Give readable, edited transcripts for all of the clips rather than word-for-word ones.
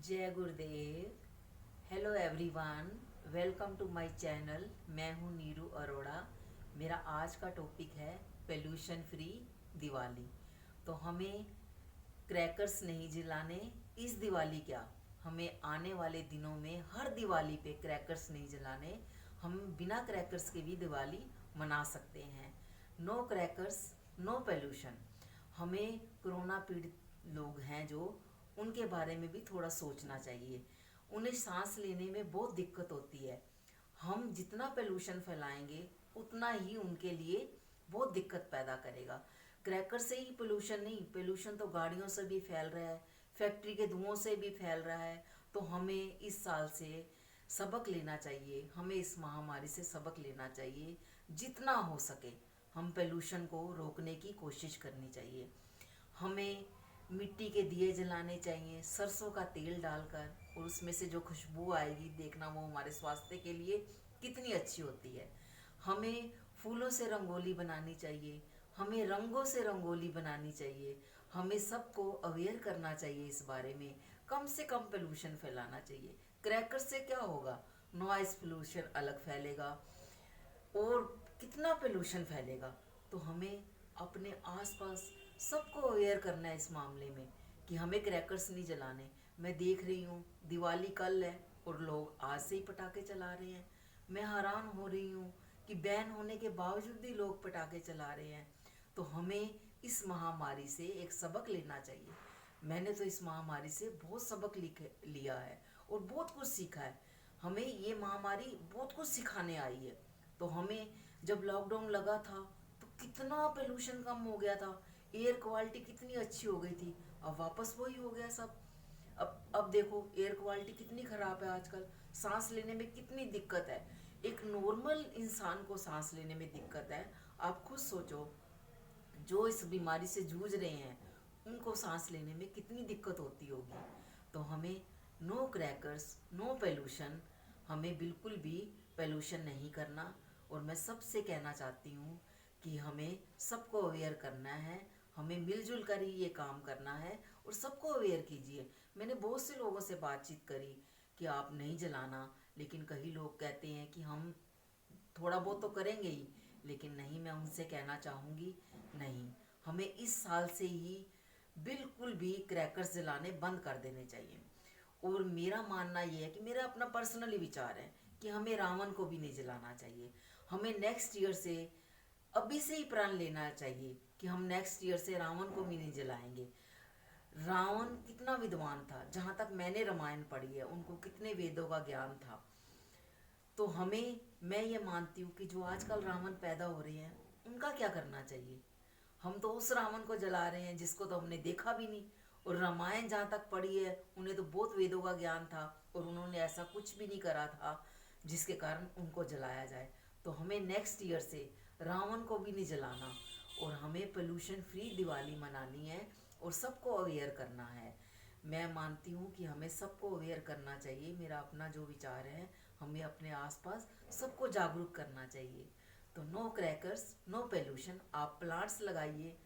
जय गुरुदेव। Hello everyone, welcome to my channel. मैं हूं नीरू अरोड़ा। मेरा आज का टॉपिक है पोल्यूशन फ्री दिवाली। तो हमें क्रैकर्स नहीं जलाने इस दिवाली, क्या हमें आने वाले दिनों में हर दिवाली पे क्रैकर्स नहीं जलाने। हम बिना क्रैकर्स के भी दिवाली मना सकते हैं। No crackers, no pollution. हमें कोरोना पीड़ित लोग हैं जो, उनके बारे में भी थोड़ा सोचना चाहिए। उन्हें सांस लेने में बहुत दिक्कत होती है। हम जितना पोल्यूशन फैलाएंगे उतना ही उनके लिए बहुत दिक्कत पैदा करेगा। क्रैकर से ही पोल्यूशन नहीं, पोल्यूशन तो गाड़ियों से भी फैल रहा है, फैक्ट्री के धुओं से भी फैल रहा है। तो हमें इस साल से सबक लेना चाहिए, हमें इस महामारी से सबक लेना चाहिए। जितना हो सके हम पोल्यूशन को रोकने की कोशिश करनी चाहिए। हमें मिट्टी के दिए जलाने चाहिए सरसों का तेल डालकर, और उसमें से जो खुशबू आएगी देखना, वो हमारे स्वास्थ्य के लिए कितनी अच्छी होती है। हमें फूलों से रंगोली बनानी चाहिए, हमें रंगों से रंगोली बनानी चाहिए। हमें सबको अवेयर करना चाहिए इस बारे में। कम से कम पोल्यूशन फैलाना चाहिए। क्रैकर से क्या होगा, नॉइस पोल्यूशन अलग फैलेगा और कितना पोल्यूशन फैलेगा। तो हमें अपने आसपास सबको अवेयर करना है इस मामले में कि हमें क्रैकर्स नहीं जलाने। मैं देख रही हूँ दिवाली कल है और लोग आज से ही पटाखे चला रहे हैं। मैं हैरान हो रही हूँ कि बैन होने के बावजूद भी लोग पटाखे चला रहे हैं। तो हमें इस महामारी से एक सबक लेना चाहिए। मैंने तो इस महामारी से बहुत सबक लिया है और बहुत कुछ सीखा है। हमें ये महामारी बहुत कुछ सिखाने आई है। तो हमें जब लॉकडाउन लगा था तो कितना पोल्यूशन कम हो गया था, एयर क्वालिटी कितनी अच्छी हो गई थी। अब वापस वही हो गया सब। अब देखो एयर क्वालिटी कितनी खराब है आजकल, सांस लेने में कितनी दिक्कत है। एक नॉर्मल इंसान को सांस लेने में दिक्कत है। आप खुद सोचो, जो इस बीमारी से जूझ रहे हैं उनको सांस लेने में कितनी दिक्कत होती होगी। तो हमें नो क्रैकर्स, नो पोल्यूशन, हमें बिल्कुल भी पोल्यूशन नहीं करना। और मैं सबसे कहना चाहती हूँ कि हमें सबको अवेयर करना है, हमें मिलजुल कर ही ये काम करना है और सबको अवेयर कीजिए। मैंने बहुत से लोगों से बातचीत करी कि आप नहीं जलाना, लेकिन कई लोग कहते हैं कि हम थोड़ा बहुत तो करेंगे ही। लेकिन नहीं, मैं उनसे कहना चाहूँगी नहीं, हमें इस साल से ही बिल्कुल भी क्रैकर्स जलाने बंद कर देने चाहिए। और मेरा मानना ये है कि मेरा अपना पर्सनली विचार है कि हमें रावण को भी नहीं जलाना चाहिए। हमें नेक्स्ट ईयर से अभी से ही प्रण लेना चाहिए कि हम नेक्स्ट ईयर से रावण को भी नहीं जलाएंगे। रावण कितना विद्वान था, जहाँ तक मैंने रामायण पढ़ी है उनको कितने वेदों का ज्ञान था। तो हमें, मैं ये मानती हूँ कि जो आजकल रावण पैदा हो रहे हैं उनका क्या करना चाहिए। हम तो उस रावण को जला रहे हैं जिसको तो हमने देखा भी नहीं। और रामायण जहाँ तक पढ़ी है उन्हें तो बहुत वेदों का ज्ञान था और उन्होंने ऐसा कुछ भी नहीं करा था जिसके कारण उनको जलाया जाए। तो हमें नेक्स्ट ईयर से रावण को भी नहीं जलाना और हमें पोल्यूशन फ्री दिवाली मनानी है और सबको अवेयर करना है। मैं मानती हूँ कि हमें सबको अवेयर करना चाहिए। मेरा अपना जो विचार है, हमें अपने आसपास सबको जागरूक करना चाहिए। तो नो क्रैकर्स, नो पोल्यूशन। आप प्लांट्स लगाइए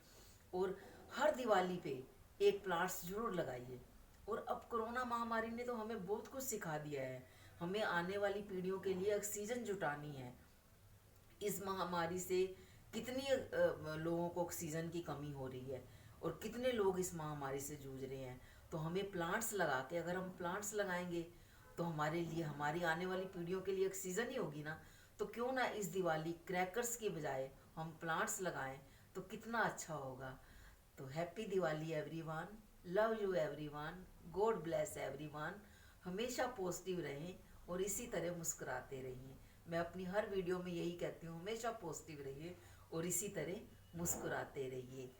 और हर दिवाली पे एक प्लांट्स जरूर लगाइए। और अब कोरोना महामारी ने तो हमें बहुत कुछ सिखा दिया है। हमें आने वाली पीढ़ियों के लिए ऑक्सीजन जुटानी है। इस महामारी से कितनी लोगों को ऑक्सीजन की कमी हो रही है और कितने लोग इस महामारी से जूझ रहे हैं। तो हमें प्लांट्स लगा के, अगर हम प्लांट्स लगाएंगे तो हमारे लिए, हमारी आने वाली पीढ़ियों के लिए ऑक्सीजन ही होगी ना। तो क्यों ना इस दिवाली क्रैकर्स की बजाय हम प्लांट्स लगाएं, तो कितना अच्छा होगा। तो happy Diwali everyone, love you everyone, God bless everyone. हमेशा पॉजिटिव रहें और इसी तरह मुस्कुराते रहिए। मैं अपनी हर वीडियो में यही कहती हूँ, हमेशा पॉजिटिव रहिए और इसी तरह मुस्कुराते रहिए।